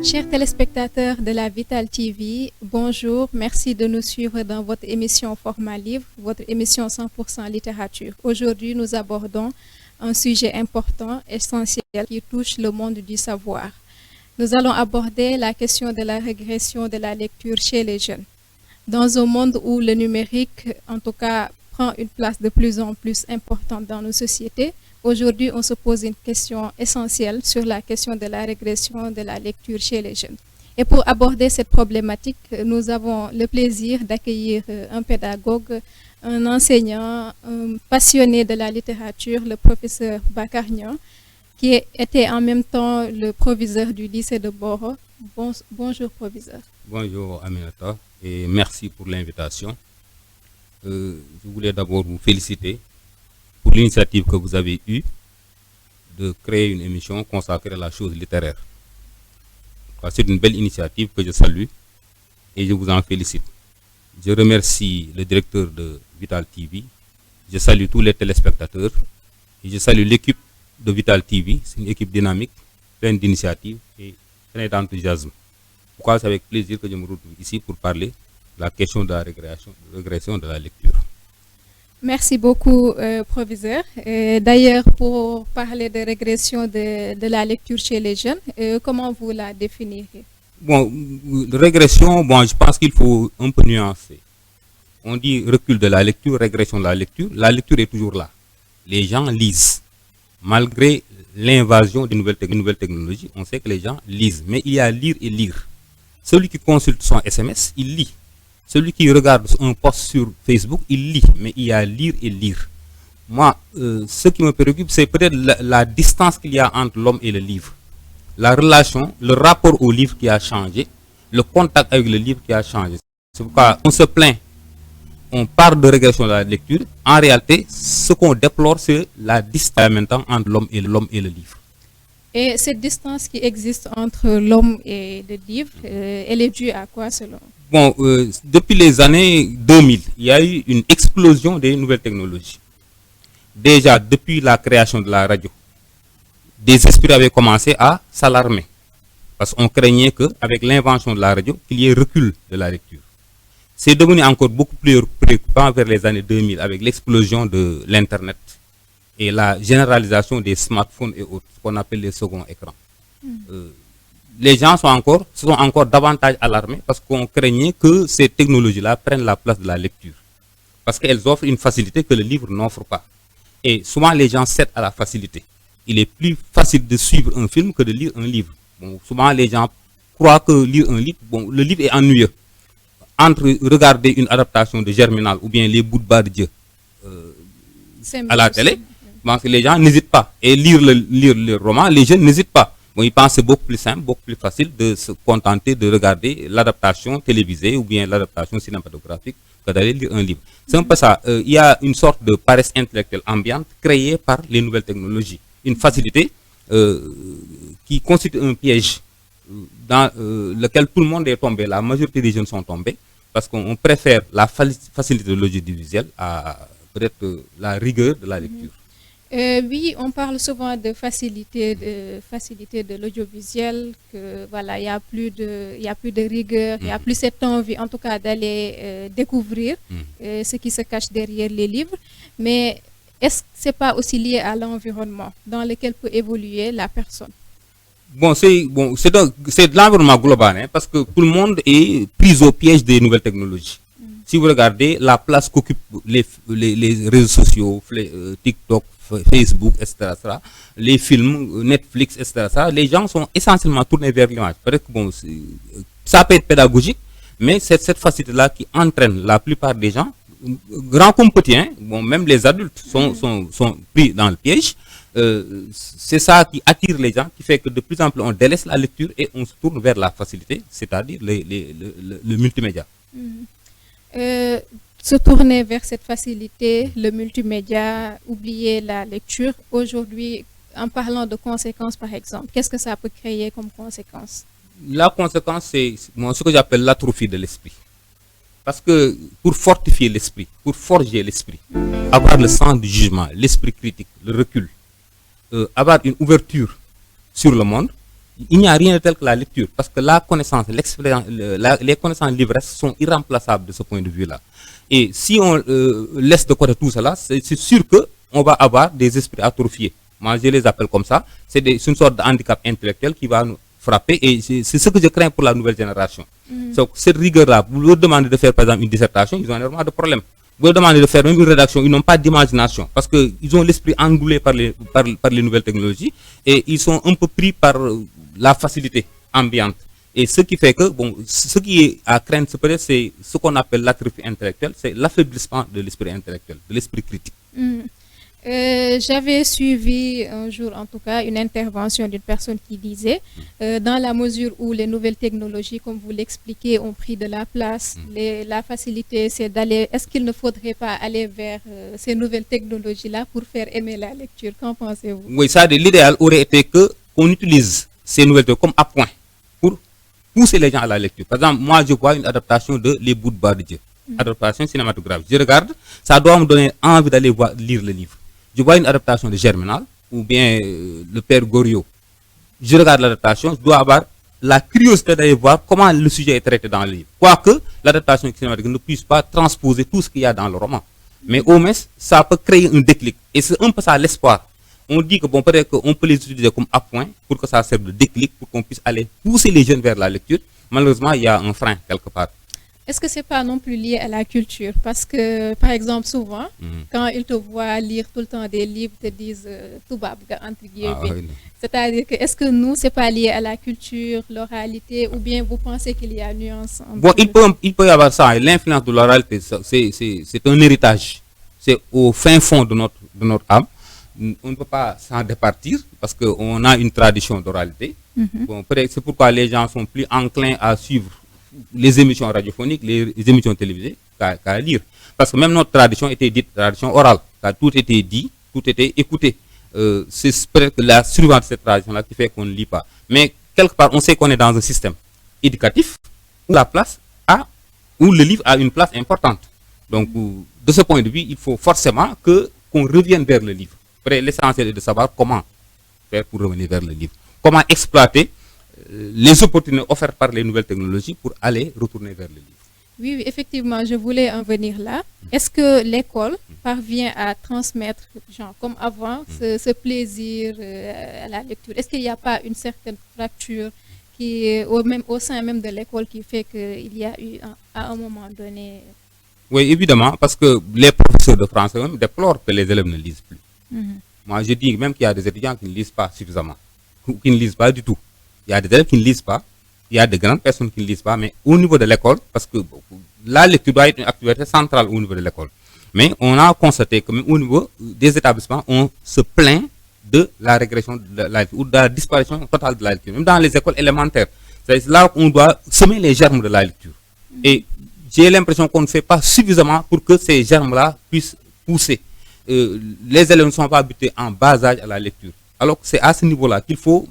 Chers téléspectateurs de la Vital TV, bonjour, merci de nous suivre dans votre émission Format Livre, votre émission 100% littérature. Aujourd'hui, nous abordons un sujet important, essentiel, qui touche le monde du savoir. Nous allons aborder la question de la régression de la lecture chez les jeunes. Dans un monde où le numérique, en tout cas, prend une place de plus en plus importante dans nos sociétés, aujourd'hui, on se pose une question essentielle sur la question de la régression de la lecture chez les jeunes. Et pour aborder cette problématique, nous avons le plaisir d'accueillir un pédagogue, un enseignant, un passionné de la littérature, le professeur Bakar Niang, qui était en même temps le proviseur du lycée de Boro. Bonjour, proviseur. Bonjour, Aminata, et merci pour l'invitation. Je voulais d'abord vous féliciter pour l'initiative que vous avez eue de créer une émission consacrée à la chose littéraire. C'est une belle initiative que je salue et je vous en félicite. Je remercie le directeur de Vital TV, je salue tous les téléspectateurs et je salue l'équipe de Vital TV. C'est une équipe dynamique, pleine d'initiatives et pleine d'enthousiasme. Pourquoi c'est avec plaisir que je me retrouve ici pour parler de la question de la régression de la lecture. Merci beaucoup, proviseur. D'ailleurs, pour parler de régression de la lecture chez les jeunes, comment vous la définirez? Bon, régression, je pense qu'il faut un peu nuancer. On dit recul de la lecture, régression de la lecture. La lecture est toujours là. Les gens lisent. Malgré l'invasion des nouvelles technologies, on sait que les gens lisent. Mais il y a lire et lire. Celui qui consulte son SMS, il lit. Celui qui regarde un post sur Facebook, il lit, mais il y a lire et lire. Moi, ce qui me préoccupe, c'est peut-être la distance qu'il y a entre l'homme et le livre. La relation, le rapport au livre qui a changé, le contact avec le livre qui a changé. C'est pourquoi on se plaint, on parle de régression de la lecture. En réalité, ce qu'on déplore, c'est la distance maintenant entre l'homme et le livre. Et cette distance qui existe entre l'homme et le livre, elle est due à quoi selon vous? Bon, depuis les années 2000, il y a eu une explosion des nouvelles technologies. Déjà, depuis la création de la radio, des esprits avaient commencé à s'alarmer. Parce qu'on craignait qu'avec l'invention de la radio, qu'il y ait recul de la lecture. C'est devenu encore beaucoup plus préoccupant vers les années 2000 avec l'explosion de l'Internet et la généralisation des smartphones et autres, ce qu'on appelle les seconds écrans. Les gens se sont encore davantage alarmés parce qu'on craignait que ces technologies-là prennent la place de la lecture. Parce qu'elles offrent une facilité que le livre n'offre pas. Et souvent, les gens cèdent à la facilité. Il est plus facile de suivre un film que de lire un livre. Bon, souvent, les gens croient que lire un livre, le livre est ennuyeux. Entre regarder une adaptation de Germinal ou bien les bouts de bas de Dieu à la télé, les gens n'hésitent pas. Et lire le roman, les jeunes n'hésitent pas. Bon, ils pensent que c'est beaucoup plus simple, beaucoup plus facile de se contenter de regarder l'adaptation télévisée ou bien l'adaptation cinématographique que d'aller lire un livre. C'est un peu ça. Il y a une sorte de paresse intellectuelle ambiante créée par les nouvelles technologies. Une facilité qui constitue un piège dans lequel tout le monde est tombé. La majorité des jeunes sont tombés parce qu'on préfère la facilité de l'audiovisuel à peut-être la rigueur de la lecture. Oui, on parle souvent de facilité de l'audiovisuel, que voilà, il y a plus de rigueur, il y a plus cette envie, en tout cas, d'aller découvrir ce qui se cache derrière les livres. Mais est-ce que c'est pas aussi lié à l'environnement dans lequel peut évoluer la personne? C'est de l'environnement global, hein, parce que tout le monde est pris au piège des nouvelles technologies. Si vous regardez la place qu'occupent les réseaux sociaux, TikTok, Facebook, etc., les films, Netflix, etc., les gens sont essentiellement tournés vers l'image. Ça peut être pédagogique, mais c'est cette facilité-là qui entraîne la plupart des gens, grands comme petits, hein, même les adultes sont pris dans le piège. C'est ça qui attire les gens, qui fait que de plus en plus on délaisse la lecture et on se tourne vers la facilité, c'est-à-dire le multimédia. Se tourner vers cette facilité, le multimédia, oublier la lecture. Aujourd'hui, en parlant de conséquences, par exemple, qu'est-ce que ça peut créer comme conséquence? La conséquence, c'est ce que j'appelle l'atrophie de l'esprit. Parce que pour fortifier l'esprit, pour forger l'esprit, avoir le sens du jugement, l'esprit critique, le recul, avoir une ouverture sur le monde, il n'y a rien de tel que la lecture, parce que la connaissance, l'expérience, les connaissances livresques sont irremplaçables de ce point de vue-là. Et si on laisse de côté tout cela, c'est sûr qu'on va avoir des esprits atrophiés. Moi, je les appelle comme ça. C'est une sorte de handicap intellectuel qui va nous frapper, et c'est ce que je crains pour la nouvelle génération. Donc, cette rigueur-là, vous leur demandez de faire par exemple une dissertation, ils ont énormément de problèmes. Vous leur demandez de faire même une rédaction, ils n'ont pas d'imagination, parce qu'ils ont l'esprit engoulé par les nouvelles technologies, et ils sont un peu pris par la facilité ambiante. Et ce qui fait que, bon, ce qui est à craindre, c'est ce qu'on appelle l'atrophie intellectuelle, c'est l'affaiblissement de l'esprit intellectuel, de l'esprit critique. J'avais suivi un jour, en tout cas, une intervention d'une personne qui disait, dans la mesure où les nouvelles technologies, comme vous l'expliquez, ont pris de la place, la facilité, c'est d'aller, est-ce qu'il ne faudrait pas aller vers ces nouvelles technologies-là pour faire aimer la lecture? Qu'en pensez-vous? Oui, ça, l'idéal aurait été qu'on utilise ces nouvelles technologies comme appoint pour pousser les gens à la lecture. Par exemple, moi, je vois une adaptation de Les Bouts de Bois-de-Dieu, adaptation cinématographique. Je regarde, ça doit me donner envie d'aller lire le livre. Je vois une adaptation de Germinal ou bien le Père Goriot. Je regarde l'adaptation, je dois avoir la curiosité d'aller voir comment le sujet est traité dans le livre. Quoique l'adaptation cinématographique ne puisse pas transposer tout ce qu'il y a dans le roman. Mais au moins, ça peut créer un déclic. Et c'est un peu ça l'espoir. On dit que bon, peut-être qu'on peut les utiliser comme appoint pour que ça serve de déclic, pour qu'on puisse aller pousser les jeunes vers la lecture. Malheureusement, il y a un frein quelque part. Est-ce que ce n'est pas non plus lié à la culture? Parce que, par exemple, souvent, quand ils te voient lire tout le temps des livres, ils te disent tout bab, entre guillemets. C'est-à-dire que, est-ce que nous, ce n'est pas lié à la culture, l'oralité, ou bien vous pensez qu'il y a nuance? Bon, il peut y avoir ça. L'influence de l'oralité, c'est un héritage. C'est au fin fond de notre âme. On ne peut pas s'en départir parce qu'on a une tradition d'oralité. Bon, peut-être c'est pourquoi les gens sont plus enclins à suivre les émissions radiophoniques, les émissions télévisées, qu'à lire. Parce que même notre tradition était dite tradition orale. Car tout était dit, tout était écouté. C'est peut-être la survivance de cette tradition-là qui fait qu'on ne lit pas. Mais quelque part, on sait qu'on est dans un système éducatif où où le livre a une place importante. Donc, de ce point de vue, il faut forcément qu'on revienne vers le livre. Après, l'essentiel est de savoir comment faire pour revenir vers le livre. Comment exploiter les opportunités offertes par les nouvelles technologies pour aller retourner vers le livre. Oui, effectivement, je voulais en venir là. Est-ce que l'école parvient à transmettre, genre, comme avant, ce plaisir à la lecture? Est-ce qu'il n'y a pas une certaine fracture au sein même de l'école qui fait qu'il y a eu à un moment donné... Oui, évidemment, parce que les professeurs de français même déplorent que les élèves ne lisent plus. Moi, je dis même qu'il y a des étudiants qui ne lisent pas suffisamment, ou qui ne lisent pas du tout. Il y a des élèves qui ne lisent pas, il y a de grandes personnes qui ne lisent pas, mais au niveau de l'école, parce que la lecture doit être une activité centrale au niveau de l'école. Mais on a constaté que même au niveau des établissements, on se plaint de la régression de la lecture, ou de la disparition totale de la lecture, même dans les écoles élémentaires. C'est là qu'on doit semer les germes de la lecture. Et j'ai l'impression qu'on ne fait pas suffisamment pour que ces germes-là puissent pousser. Les élèves ne sont pas habitués en bas âge à la lecture. Alors que c'est à ce niveau-là qu'il faut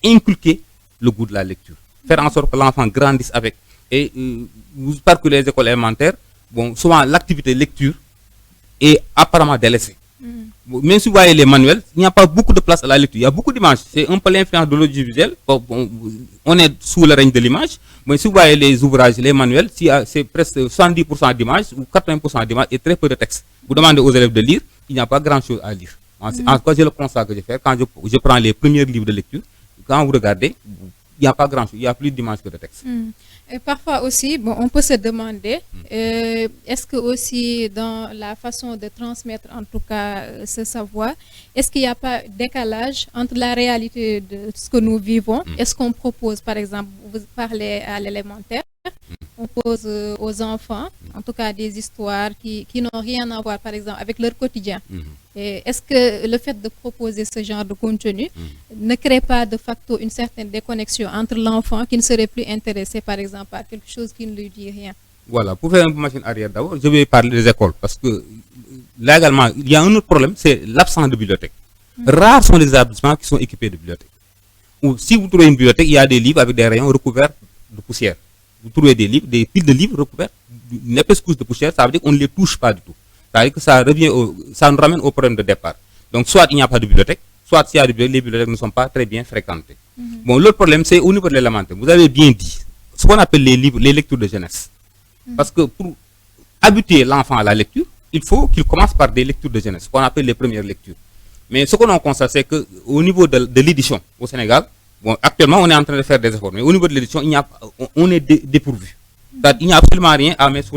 inculquer le goût de la lecture. Faire en sorte que l'enfant grandisse avec. Et vous parcourez les écoles élémentaires, bon, souvent l'activité lecture est apparemment délaissée. Même si vous voyez les manuels, il n'y a pas beaucoup de place à la lecture. Il y a beaucoup d'images. C'est un peu l'influence de l'audiovisuel. Bon, on est sous le règne de l'image. Mais si vous voyez les ouvrages, les manuels, c'est presque 70% d'images ou 80% d'images et très peu de texte. Vous demandez aux élèves de lire, il n'y a pas grand-chose à lire. En tout cas, c'est le constat que je fais. Quand je prends les premiers livres de lecture, quand vous regardez, il n'y a pas grand-chose. Il y a plus d'images que de texte. Et parfois aussi, bon, on peut se demander, est-ce que aussi dans la façon de transmettre, en tout cas, ce savoir, est-ce qu'il n'y a pas décalage entre la réalité de ce que nous vivons et ce qu'on propose? Par exemple, vous parlez à l'élémentaire, on pose aux enfants, en tout cas des histoires qui n'ont rien à voir, par exemple, avec leur quotidien. Est-ce que le fait de proposer ce genre de contenu ne crée pas de facto une certaine déconnexion entre l'enfant qui ne serait plus intéressé, par exemple, par quelque chose qui ne lui dit rien? Voilà, pour faire un peu machine arrière d'abord, je vais parler des écoles, parce que là également, il y a un autre problème, c'est l'absence de bibliothèque. Rares sont les établissements qui sont équipés de bibliothèques. Ou si vous trouvez une bibliothèque, il y a des livres avec des rayons recouverts de poussière. Vous trouvez des livres, des piles de livres recouverts d'une épaisse couche de poussière, ça veut dire qu'on ne les touche pas du tout. Ça veut dire que ça nous ramène au problème de départ. Donc, soit il n'y a pas de bibliothèque, soit s'il y a des bibliothèques, les bibliothèques ne sont pas très bien fréquentées. Bon, l'autre problème, c'est au niveau de l'élémentaire. Vous avez bien dit, ce qu'on appelle les livres, les lectures de jeunesse. Parce que pour habituer l'enfant à la lecture, il faut qu'il commence par des lectures de jeunesse, ce qu'on appelle les premières lectures. Mais ce qu'on constate, c'est qu'au niveau de l'édition au Sénégal, bon, actuellement, on est en train de faire des efforts, mais au niveau de l'édition, on est dépourvu. Il n'y a absolument rien à mettre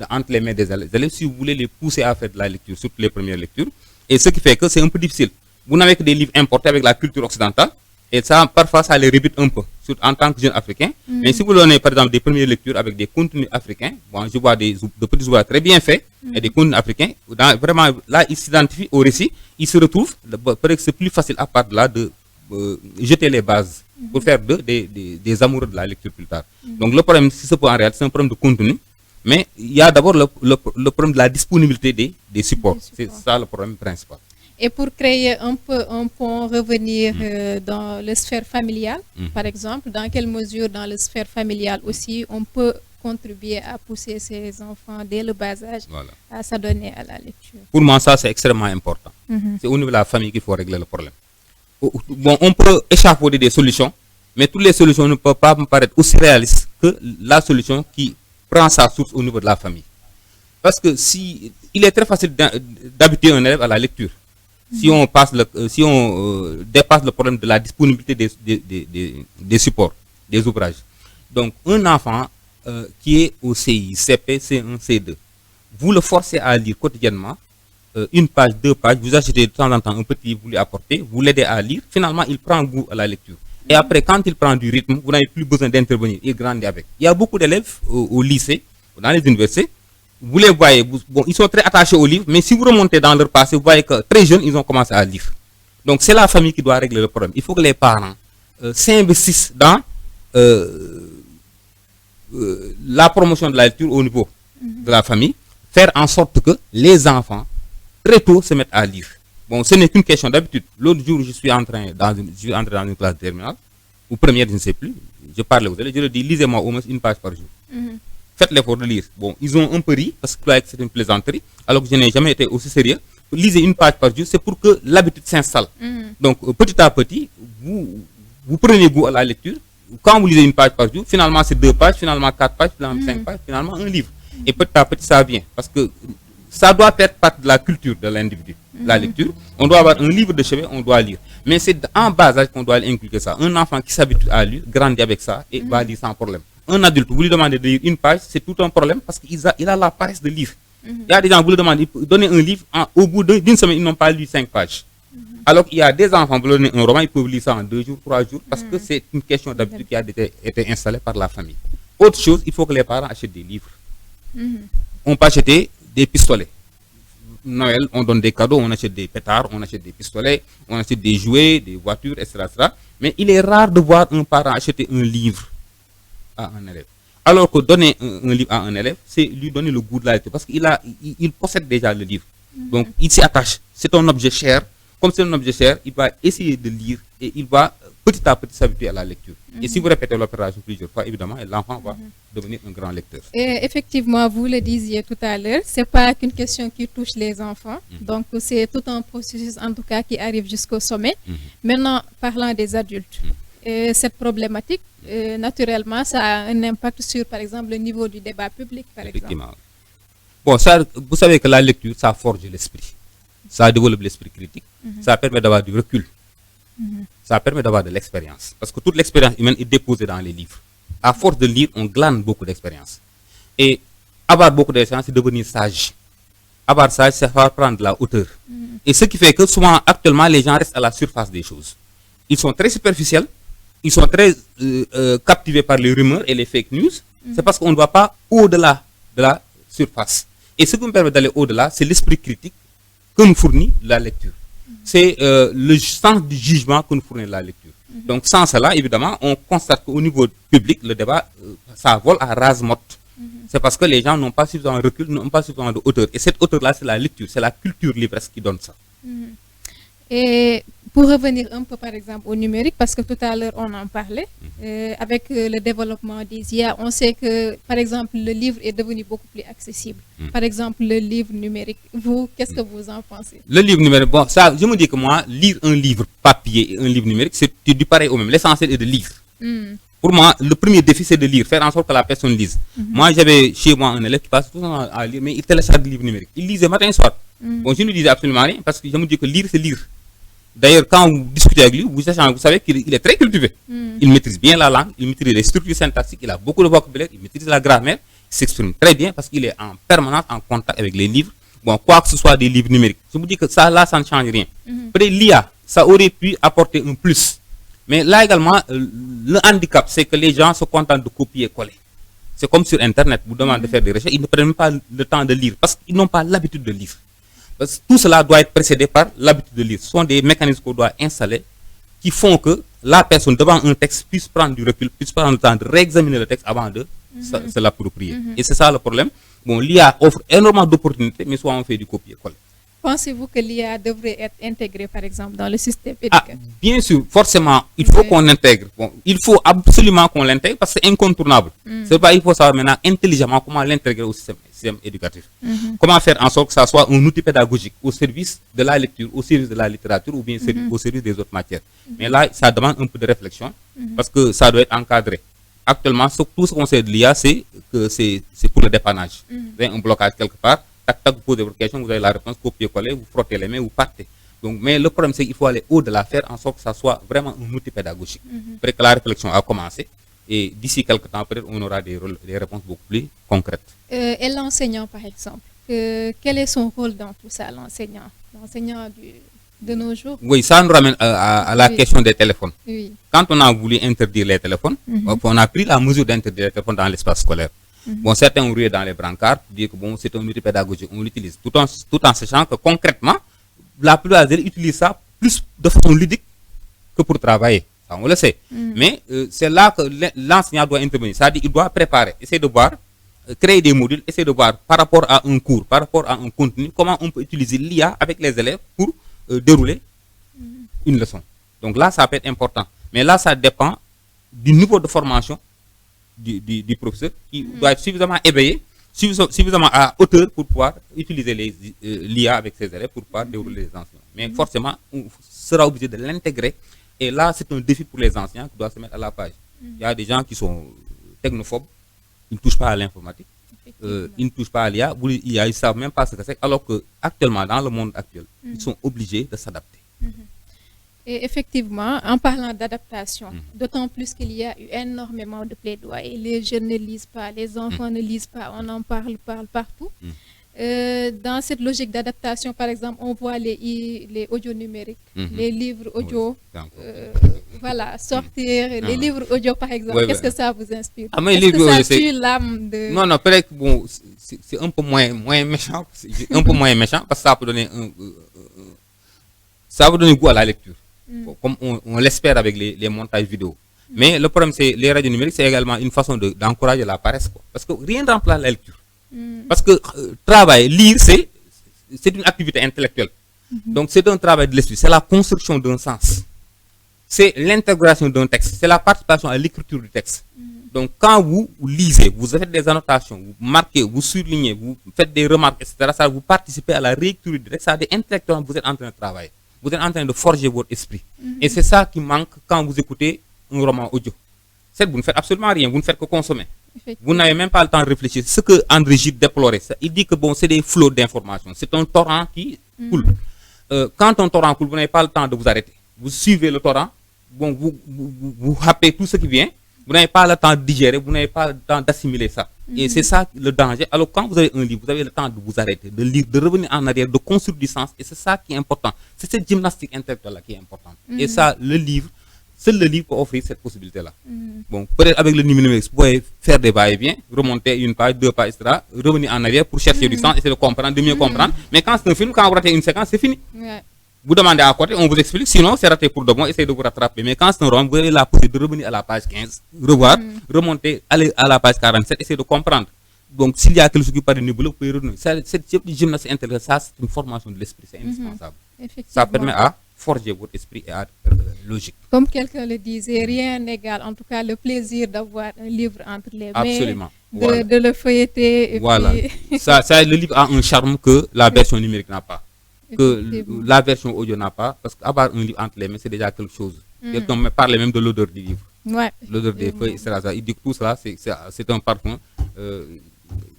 entre les mains des élèves si vous voulez les pousser à faire de la lecture, surtout les premières lectures. Et ce qui fait que c'est un peu difficile. Vous n'avez que des livres importés avec la culture occidentale, et ça, parfois, ça les rebute un peu, surtout en tant que jeune africain. Mais si vous donnez, par exemple, des premières lectures avec des contenus africains, bon, je vois de petits ouvrages très bien faits, et des contenus africains, vraiment, là, ils s'identifient au récit, ils se retrouvent, peut-être que c'est plus facile à part de là de jeter les bases pour faire des amoureux de la lecture plus tard. Donc, le problème, si c'est en réalité, c'est un problème de contenu, mais il y a d'abord le problème de la disponibilité des supports. C'est ça le problème principal. Et pour créer un pont, revenir dans la sphère familiale, par exemple, dans quelle mesure dans la sphère familiale aussi on peut contribuer à pousser ses enfants dès le bas âge à s'adonner à la lecture? Pour moi, ça c'est extrêmement important. C'est au niveau de la famille qu'il faut régler le problème. Bon, on peut échafauder des solutions, mais toutes les solutions ne peuvent pas me paraître aussi réalistes que la solution qui prend sa source au niveau de la famille. Parce que il est très facile d'habituer un élève à la lecture. Si on dépasse le problème de la disponibilité des supports, des ouvrages. Donc, un enfant qui est au CI, CP, C1, C2, vous le forcez à lire quotidiennement, une page, 2 pages, vous achetez de temps en temps un petit livre, vous lui apportez, vous l'aidez à lire, finalement, il prend goût à la lecture. Et après, quand il prend du rythme, vous n'avez plus besoin d'intervenir, il grandit avec. Il y a beaucoup d'élèves au lycée, dans les universités, vous les voyez, bon, ils sont très attachés au livre, mais si vous remontez dans leur passé, vous voyez que très jeunes, ils ont commencé à lire. Donc, c'est la famille qui doit régler le problème. Il faut que les parents s'investissent dans la promotion de la lecture au niveau de la famille, faire en sorte que les enfants, très tôt, se mettent à lire. Bon, ce n'est qu'une question d'habitude. L'autre jour, je suis entré dans une classe terminale, ou première, je ne sais plus, je parlais aux élèves, je leur dis, lisez-moi au moins une page par jour. Faites l'effort de lire. Bon, ils ont un peu ri parce que c'est une plaisanterie, alors que je n'ai jamais été aussi sérieux. Lisez une page par jour, c'est pour que l'habitude s'installe. Donc, petit à petit, vous prenez goût à la lecture. Quand vous lisez une page par jour, finalement, c'est 2 pages, finalement 4 pages, finalement 5 pages, finalement un livre. Et petit à petit, ça vient. Parce que ça doit être partie de la culture de l'individu. La lecture, on doit avoir un livre de chevet, on doit lire. Mais c'est en bas âge qu'on doit inculquer ça. Un enfant qui s'habitue à lire, grandit avec ça et va lire sans problème. Un adulte, vous lui demandez de lire une page, c'est tout un problème parce qu'il a la paresse de lire. Il y a des gens, vous lui demandez de donner un livre, au bout d'une semaine, ils n'ont pas lu 5 pages. Alors qu'il y a des enfants, vous leur donnez un roman, ils peuvent lire ça en 2 jours, 3 jours, parce que c'est une question d'habitude qui a été installée par la famille. Autre chose, il faut que les parents achètent des livres. On peut acheter des pistolets. Noël, on donne des cadeaux, on achète des pétards, on achète des pistolets, on achète des jouets, des voitures, etc. Mais il est rare de voir un parent acheter un livre à un élève. Alors que donner un livre à un élève, c'est lui donner le goût de la lecture, parce qu'il possède déjà le livre. Donc, il s'y attache. C'est un objet cher. Comme c'est un objet cher, il va essayer de lire et il va petit à petit s'habituer à la lecture. Et si vous répétez l'opération plusieurs fois, évidemment, l'enfant va devenir un grand lecteur. Et effectivement, vous le disiez tout à l'heure, ce n'est pas qu'une question qui touche les enfants. Donc, c'est tout un processus, en tout cas, qui arrive jusqu'au sommet. Maintenant, parlant des adultes, cette problématique, naturellement, ça a un impact sur, par exemple, le niveau du débat public, par exemple. Bon, ça, vous savez que la lecture, ça forge l'esprit. Ça développe l'esprit critique. Ça permet d'avoir du recul. Ça permet d'avoir de l'expérience. Parce que toute l'expérience humaine est déposée dans les livres. À force de lire, on glane beaucoup d'expérience. Et avoir beaucoup d'expérience, c'est devenir sage. Avoir sage, c'est faire prendre de la hauteur. Et ce qui fait que souvent, actuellement, les gens restent à la surface des choses. Ils sont très superficiels. Ils sont très captivés par les rumeurs et les fake news. C'est parce qu'on ne va pas au-delà de la surface. Et ce qui me permet d'aller au-delà, c'est l'esprit critique que nous fournit la lecture. C'est le sens du jugement que nous fournit la lecture. Donc, sans cela, évidemment, on constate qu'au niveau public, le débat, ça vole à rase-motte. C'est parce que les gens n'ont pas suffisamment de recul, n'ont pas suffisamment de hauteur. Et cette hauteur-là, c'est la lecture, c'est la culture livresque qui donne ça. Et Pour revenir un peu, par exemple, au numérique, parce que tout à l'heure, on en parlait, avec le développement des IA, on sait que, par exemple, le livre est devenu beaucoup plus accessible. Par exemple, le livre numérique. Vous, qu'est-ce que vous en pensez? Le livre numérique, bon, ça, je me dis que moi, lire un livre papier et un livre numérique, c'est du pareil au même. L'essentiel est de lire. Pour moi, le premier défi, c'est de lire, faire en sorte que la personne lise. Moi, j'avais chez moi un élève qui passe tout le temps à lire, mais il télécharge des livres numériques. Il lisait matin et soir. Bon, je ne lui disais absolument rien, parce que je me dis que lire, c'est lire. D'ailleurs, quand vous discutez avec lui, vous savez qu'il est très cultivé. Il maîtrise bien la langue, il maîtrise les structures syntaxiques, il a beaucoup de vocabulaire, il maîtrise la grammaire, il s'exprime très bien parce qu'il est en permanence en contact avec les livres. Bon, quoi que ce soit des livres numériques. Je me dis que ça, là, ça ne change rien. Peut-être l'IA, ça aurait pu apporter un plus. Mais là également, le handicap, c'est que les gens se contentent de copier et coller. C'est comme sur Internet, vous demandez de faire des recherches, ils ne prennent même pas le temps de lire parce qu'ils n'ont pas l'habitude de lire. Parce que tout cela doit être précédé par l'habitude de lire. Ce sont des mécanismes qu'on doit installer qui font que la personne devant un texte puisse prendre du recul, puisse prendre le temps de réexaminer le texte avant de se l'approprier. Et c'est ça le problème. Bon, l'IA offre énormément d'opportunités, mais soit on fait du copier-coller. Pensez-vous que l'IA devrait être intégrée, par exemple, dans le système Ah, éducatif? bien sûr, forcément, il faut qu'on l'intègre. Bon, il faut absolument qu'on l'intègre parce que c'est incontournable. C'est pas, il faut savoir maintenant intelligemment comment l'intégrer au système éducatif. Comment faire en sorte que ça soit un outil pédagogique au service de la lecture, au service de la littérature ou bien au service des autres matières. Mais là, ça demande un peu de réflexion parce que ça doit être encadré. Actuellement, tout ce qu'on sait de l'IA, c'est que c'est pour le dépannage. Vous avez un blocage quelque part. Tac, tac, vous posez votre question, vous avez la réponse, copier-coller, vous frottez les mains, vous partez. Donc, mais le problème, c'est qu'il faut aller au-delà, faire en sorte que ça soit vraiment un outil pédagogique. Après que la réflexion a commencé, et d'ici quelques temps, peut-être, on aura des réponses beaucoup plus concrètes. Et l'enseignant, par exemple, quel est son rôle dans tout ça, l'enseignant de nos jours? Oui, ça nous ramène à la question des téléphones. Oui. Quand on a voulu interdire les téléphones, on a pris la mesure d'interdire les téléphones dans l'espace scolaire. Bon, certains ont rué dans les brancards pour dire que bon, c'est un outil pédagogique, on l'utilise, tout en sachant que concrètement, la plupart des élèves utilisent ça plus de façon ludique que pour travailler. Ça, on le sait. Mais c'est là que l'enseignant doit intervenir. C'est-à-dire qu'il doit préparer, essayer de voir, créer des modules, essayer de voir par rapport à un cours, par rapport à un contenu, comment on peut utiliser l'IA avec les élèves pour dérouler une leçon. Donc là, ça peut être important. Mais là, ça dépend du niveau de formation du professeur qui doit être suffisamment éveillé, suffisamment à hauteur pour pouvoir utiliser l'IA avec ses élèves pour pouvoir dérouler les enseignements. Mais forcément, on sera obligé de l'intégrer. Et là, c'est un défi pour les enseignants qui doivent se mettre à la page. Il y a des gens qui sont technophobes, ils ne touchent pas à l'informatique, ils ne touchent pas à l'IA, ils ne savent même pas ce que c'est, alors qu'actuellement, dans le monde actuel, ils sont obligés de s'adapter. Et effectivement, en parlant d'adaptation, d'autant plus qu'il y a eu énormément de plaidoyer. Les jeunes ne lisent pas, les enfants ne lisent pas, on en parle partout. Dans cette logique d'adaptation, par exemple, on voit les audios numériques, les livres audio, voilà, sortir, les livres audio, par exemple. Qu'est-ce que ça vous inspire? Est-ce que ça tue l'âme de... Non, peut-être que bon, c'est un peu moins méchant, parce que ça peut donner goût à la lecture. Comme on l'espère avec les montages vidéo. Mais le problème, c'est les radios numériques, c'est également une façon d'encourager la paresse. Parce que rien ne remplace la lecture. Parce que lire, c'est une activité intellectuelle. Donc, c'est un travail de l'esprit. C'est la construction d'un sens. C'est l'intégration d'un texte. C'est la participation à l'écriture du texte. Donc, quand vous lisez, vous faites des annotations, vous marquez, vous surlignez, vous faites des remarques, etc., ça vous participez à la réécriture du texte. Ça veut dire intellectuellement, vous êtes en train de travailler. Vous êtes en train de forger votre esprit. Et c'est ça qui manque quand vous écoutez un roman audio. C'est que vous ne faites absolument rien, vous ne faites que consommer. Vous n'avez même pas le temps de réfléchir. Ce que André Gide déplorait, il dit que bon, c'est des flots d'informations. C'est un torrent qui coule. Quand un torrent coule, vous n'avez pas le temps de vous arrêter. Vous suivez le torrent, bon, vous happez tout ce qui vient. Vous n'avez pas le temps de digérer, vous n'avez pas le temps d'assimiler ça. Et c'est ça le danger. Alors quand vous avez un livre, vous avez le temps de vous arrêter, de lire, de revenir en arrière, de construire du sens. Et c'est ça qui est important. C'est cette gymnastique intellectuelle-là qui est importante. Et ça, seul le livre peut offrir cette possibilité-là. Bon, peut-être avec le numérique, vous pouvez faire des va-et-vient, remonter une page, deux pages, etc., revenir en arrière pour chercher du sens, essayer de comprendre, de mieux comprendre. Mais quand c'est un film, quand vous ratez une séquence, c'est fini. Vous demandez à côté, on vous explique, sinon c'est raté pour de bon, essayez de vous rattraper. Mais quand c'est un roman, vous avez la possibilité de revenir à la page 15, revoir, remonter, aller à la page 47, essayer de comprendre. Donc s'il y a quelque chose qui paraît nébuleux, vous pouvez revenir. Cette gymnastique intellectuelle, ça c'est une formation de l'esprit, c'est indispensable. Ça permet à forger votre esprit et à logique. Comme quelqu'un le disait, rien n'égale en tout cas le plaisir d'avoir un livre entre les mains, Absolument. Voilà. de le feuilleter. Et Voilà. puis... Ça, le livre a un charme que la version numérique n'a pas, que la version audio n'a pas, parce qu'avoir un livre entre les mains, c'est déjà quelque chose. Quelqu'un me parlait même de l'odeur du livre. Ouais. L'odeur des feuilles, etc. Il dit que tout cela, c'est un parfum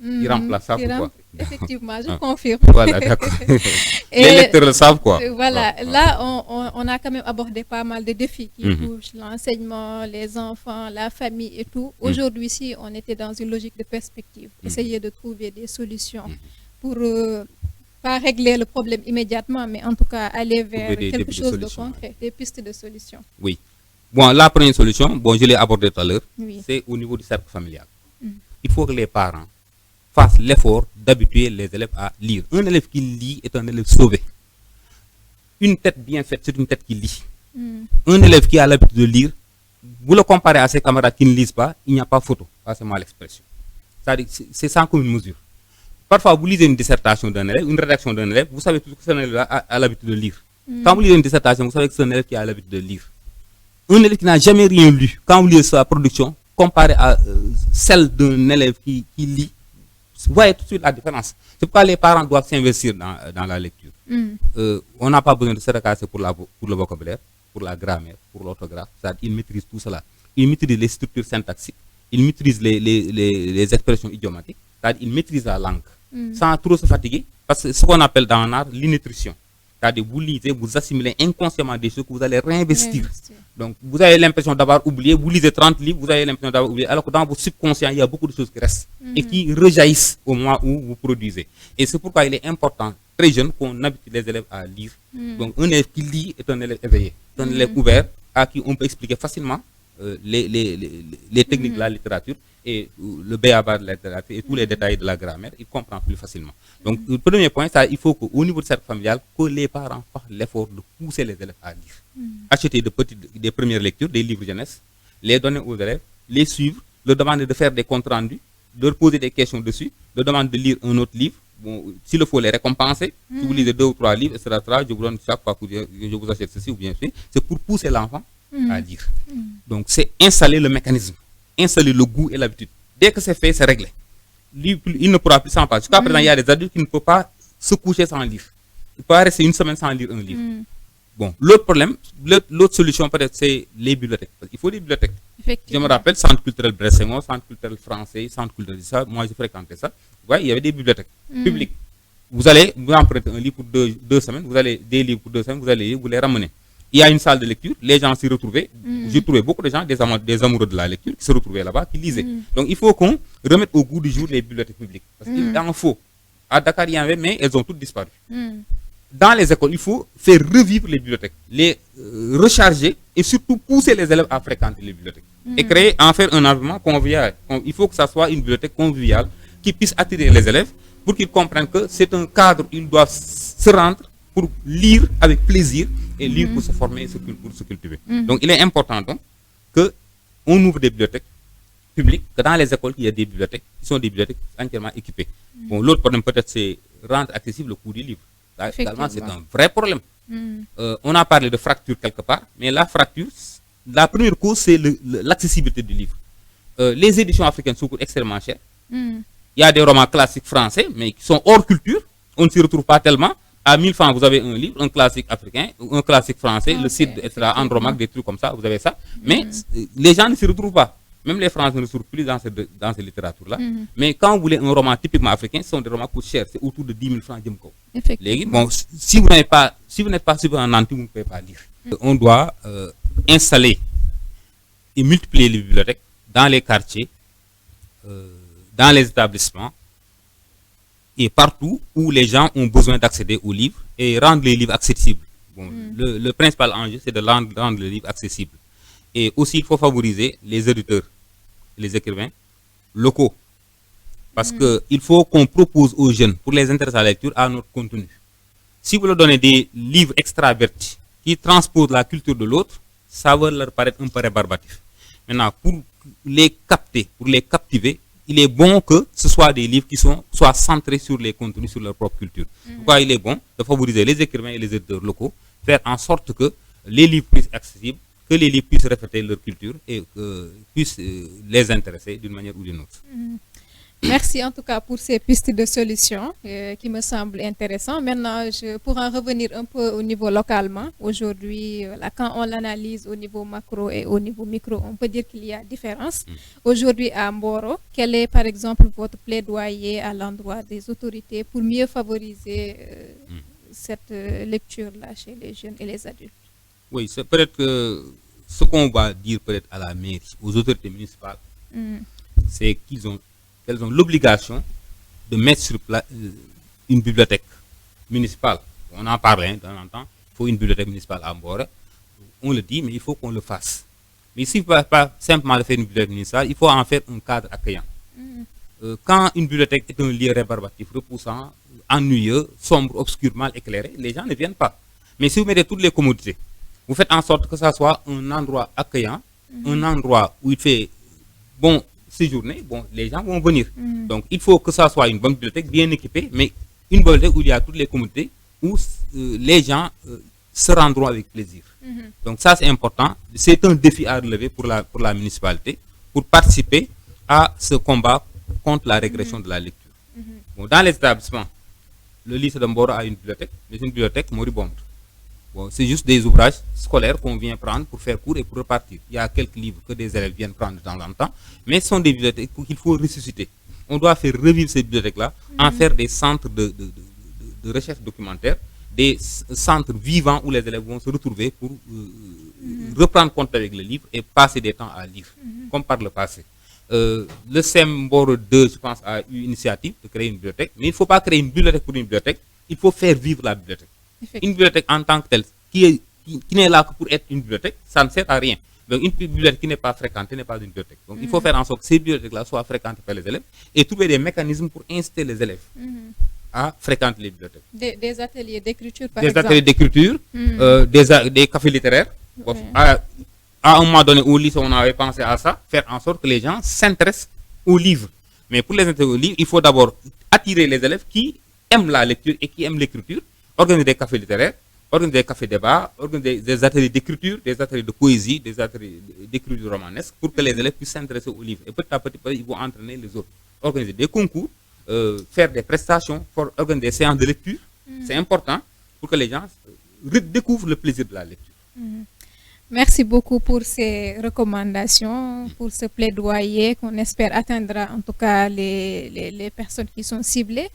irremplaçable. Quoi. Effectivement, je confirme. Voilà, d'accord. Les lecteurs le savent, quoi. Voilà, là, on a quand même abordé pas mal de défis qui touchent l'enseignement, les enfants, la famille et tout. Aujourd'hui, si on était dans une logique de perspective, essayer de trouver des solutions pour pas régler le problème immédiatement, mais en tout cas aller vers quelque chose de concret, des pistes de solution. Oui. Bon, la première solution, je l'ai abordée tout à l'heure, c'est au niveau du cercle familial. Il faut que les parents fassent l'effort d'habituer les élèves à lire. Un élève qui lit est un élève sauvé. Une tête bien faite, c'est une tête qui lit. Un élève qui a l'habitude de lire, vous le comparez à ses camarades qui ne lisent pas, il n'y a pas photo. Passez-moi l'expression. C'est sans commune mesure. Parfois, vous lisez une dissertation d'un élève, une rédaction d'un élève, vous savez tout ce que cet élève a l'habitude de lire. Quand vous lisez une dissertation, vous savez que c'est un élève qui a l'habitude de lire. Un élève qui n'a jamais rien lu, quand vous lisez sa production, comparé à celle d'un élève qui lit, vous voyez tout de suite la différence. C'est pourquoi les parents doivent s'investir dans la lecture. On n'a pas besoin de se recasser pour le vocabulaire, pour la grammaire, pour l'orthographe. Ils maîtrisent tout cela. Ils maîtrisent les structures syntaxiques, ils maîtrisent les expressions idiomatiques, c'est-à-dire ils maîtrisent la langue, sans trop se fatiguer, parce que c'est ce qu'on appelle dans l'art l'innutrition. C'est-à-dire vous lisez, vous assimilez inconsciemment des choses que vous allez réinvestir. Donc vous avez l'impression d'avoir oublié, vous lisez 30 livres, vous avez l'impression d'avoir oublié, alors que dans votre subconscient, il y a beaucoup de choses qui restent et qui rejaillissent au moment où vous produisez. Et c'est pourquoi il est important, très jeune, qu'on habitue les élèves à lire. Donc un élève qui lit est un élève éveillé, un élève ouvert, à qui on peut expliquer facilement les techniques de la littérature et le b.a.-ba de la littérature et tous les détails de la grammaire, il comprend plus facilement. Donc le premier point, il faut qu'au niveau du cercle familial, que les parents fassent l'effort de pousser les élèves à lire. Acheter des premières lectures, des livres jeunesse, les donner aux élèves, les suivre, leur demander de faire des comptes rendus, de leur poser des questions dessus, leur demander de lire un autre livre. Bon, s'il le faut, les récompenser. Si vous lisez 2 ou 3 livres, etc., je vous donne chaque fois que je vous achète ceci ou bien ceci. C'est pour pousser l'enfant à lire. Donc c'est installer le mécanisme, installer le goût et l'habitude. Dès que c'est fait, c'est réglé. Il ne pourra plus s'en passer. Jusqu'à présent, il y a des adultes qui ne peuvent pas se coucher sans lire. Il peut rester une semaine sans lire un livre. Bon, l'autre problème, l'autre solution peut-être, c'est les bibliothèques. Il faut des bibliothèques. Je me rappelle, centre culturel Bressengo, centre culturel français, centre culturel ça, moi j'ai fréquenté ça. Vous voyez, il y avait des bibliothèques publiques. Vous allez, vous empruntez un livre pour deux semaines, vous allez des livres pour 2 semaines, vous allez vous les ramener. Il y a une salle de lecture, les gens s'y retrouvaient. J'ai trouvé beaucoup de gens, des amoureux de la lecture, qui se retrouvaient là-bas, qui lisaient. Donc il faut qu'on remette au goût du jour les bibliothèques publiques. Parce qu'il en faut. À Dakar, il y en avait, mais elles ont toutes disparu. Dans les écoles, il faut faire revivre les bibliothèques, les recharger et surtout pousser les élèves à fréquenter les bibliothèques. Et créer, en faire un environnement convivial. Il faut que ça soit une bibliothèque conviviale qui puisse attirer les élèves pour qu'ils comprennent que c'est un cadre où ils doivent se rendre pour lire avec plaisir et lire pour se former et pour se cultiver. Donc il est important donc qu'on ouvre des bibliothèques publiques, que dans les écoles, il y a des bibliothèques qui sont des bibliothèques entièrement équipées. Bon, l'autre problème peut-être c'est rendre accessible le coût du livre. Là, également, c'est un vrai problème. On a parlé de fracture quelque part, mais la fracture, la première cause, c'est l'accessibilité du livre. Les éditions africaines sont extrêmement chères. Il y a des romans classiques français, mais qui sont hors culture. On ne s'y retrouve pas tellement. À 1000 francs, vous avez un livre, un classique africain, un classique français, le Cid, etc., Andromaque, des trucs comme ça, vous avez ça. Mais les gens ne s'y retrouvent pas. Même les Français ne se retrouvent plus dans ces littératures-là. Mais quand vous voulez un roman typiquement africain, ce sont des romans qui coûtent cher. C'est autour de 10 000 francs. Bon, si vous n'êtes pas super en nanti, vous ne pouvez pas lire. On doit installer et multiplier les bibliothèques dans les quartiers, dans les établissements, et partout où les gens ont besoin d'accéder aux livres et rendre les livres accessibles. Bon, le principal enjeu, c'est de rendre les livres accessibles. Et aussi, il faut favoriser les éditeurs, les écrivains locaux. Parce qu'il faut qu'on propose aux jeunes, pour les intéresser à la lecture, à notre contenu. Si vous leur donnez des livres extravertis qui transposent la culture de l'autre, ça va leur paraître un peu rébarbatif. Maintenant, pour les capter, pour les captiver, il est bon que ce soit des livres qui soient centrés sur les contenus, sur leur propre culture. Pourquoi il est bon de favoriser les écrivains et les éditeurs locaux faire en sorte que les livres puissent être accessibles, que les livres puissent refléter leur culture et puissent les intéresser d'une manière ou d'une autre. Merci en tout cas pour ces pistes de solutions qui me semblent intéressantes. Maintenant, pour en revenir un peu au niveau localement, aujourd'hui, quand on l'analyse au niveau macro et au niveau micro, on peut dire qu'il y a différence. Aujourd'hui, à Mboro, quel est par exemple votre plaidoyer à l'endroit des autorités pour mieux favoriser cette lecture-là chez les jeunes et les adultes? Oui, c'est peut-être que ce qu'on va dire peut-être à la mairie, aux autorités municipales, c'est qu'elles ont l'obligation de mettre sur place une bibliothèque municipale. On en parlait de temps en temps. Il faut une bibliothèque municipale à Mboro. On le dit, mais il faut qu'on le fasse. Mais il ne suffit pas simplement de faire une bibliothèque municipale, il faut en faire un cadre accueillant. Quand une bibliothèque est un lieu rébarbatif, repoussant, ennuyeux, sombre, obscur, mal éclairé, les gens ne viennent pas. Mais si vous mettez toutes les commodités, vous faites en sorte que ça soit un endroit accueillant, un endroit où il fait bon séjourner, bon, les gens vont venir. Donc, il faut que ça soit une bonne bibliothèque bien équipée, mais une bibliothèque où il y a toutes les commodités, où les gens se rendront avec plaisir. Donc, ça, c'est important. C'est un défi à relever pour la municipalité, pour participer à ce combat contre la régression de la lecture. Bon, dans les établissements, le lycée de Mboro a une bibliothèque, mais une bibliothèque moribonde. Bon, c'est juste des ouvrages scolaires qu'on vient prendre pour faire cours et pour repartir. Il y a quelques livres que des élèves viennent prendre de temps en temps, mais ce sont des bibliothèques qu'il faut ressusciter. On doit faire revivre ces bibliothèques-là, en faire des centres de recherche documentaire, des centres vivants où les élèves vont se retrouver pour reprendre contact avec le livre et passer des temps à lire, comme par le passé. Le CEM Mboro 2, je pense, a eu l'initiative de créer une bibliothèque, mais il ne faut pas créer une bibliothèque pour une bibliothèque, il faut faire vivre la bibliothèque. Une bibliothèque en tant que telle, qui n'est là que pour être une bibliothèque, ça ne sert à rien. Donc une bibliothèque qui n'est pas fréquentée n'est pas une bibliothèque. Donc il faut faire en sorte que ces bibliothèques-là soient fréquentées par les élèves et trouver des mécanismes pour inciter les élèves à fréquenter les bibliothèques. Des ateliers d'écriture, par exemple. Des ateliers d'écriture, des cafés littéraires. À un moment donné, au lycée, on avait pensé à ça, faire en sorte que les gens s'intéressent aux livres. Mais pour les intéresser aux livres, il faut d'abord attirer les élèves qui aiment la lecture et qui aiment l'écriture, organiser des cafés littéraires, organiser des cafés débats, organiser des ateliers d'écriture, des ateliers de poésie, des ateliers d'écriture romanesque pour que les élèves puissent s'intéresser aux livres. Et petit à petit, ils vont entraîner les autres. Organiser des concours, faire des prestations, organiser des séances de lecture. C'est important pour que les gens découvrent le plaisir de la lecture. Merci beaucoup pour ces recommandations, pour ce plaidoyer qu'on espère atteindra en tout cas les personnes qui sont ciblées.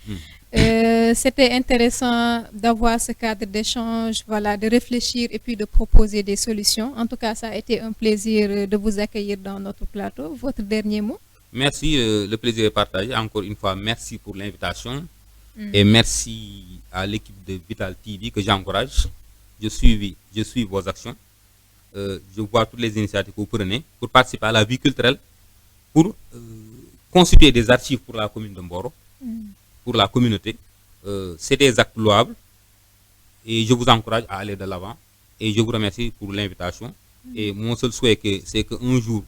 C'était intéressant d'avoir ce cadre d'échange, voilà, de réfléchir et puis de proposer des solutions. En tout cas, ça a été un plaisir de vous accueillir dans notre plateau. Votre dernier mot? Merci, le plaisir est partagé. Encore une fois, merci pour l'invitation et merci à l'équipe de Vital TV que j'encourage. Je suis vos actions. Je vois toutes les initiatives que vous prenez pour participer à la vie culturelle, pour constituer des archives pour la commune de Mboro, pour la communauté. C'est des actes louables et je vous encourage à aller de l'avant et je vous remercie pour l'invitation. Et mon seul souhait, c'est qu'un jour,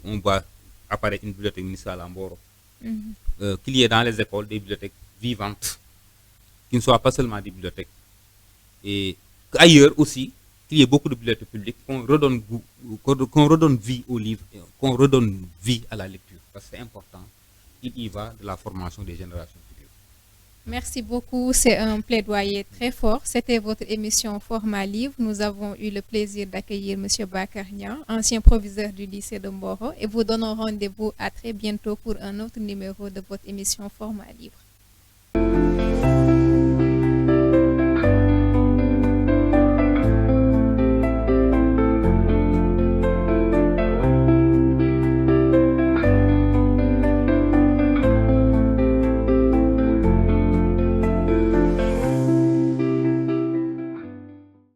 on voit apparaître une bibliothèque municipale à Mboro, qu'il y ait dans les écoles des bibliothèques vivantes, qui ne soient pas seulement des bibliothèques. Et ailleurs aussi, qu'il y ait beaucoup de bibliothèques publiques, qu'on redonne vie aux livres, qu'on redonne vie à la lecture. Parce que c'est important. Il y va de la formation des générations futures. Merci beaucoup. C'est un plaidoyer très fort. C'était votre émission Format Livre. Nous avons eu le plaisir d'accueillir M. Bakar Niang, ancien proviseur du lycée de Mboro, et vous donnons rendez-vous à très bientôt pour un autre numéro de votre émission Format Livre.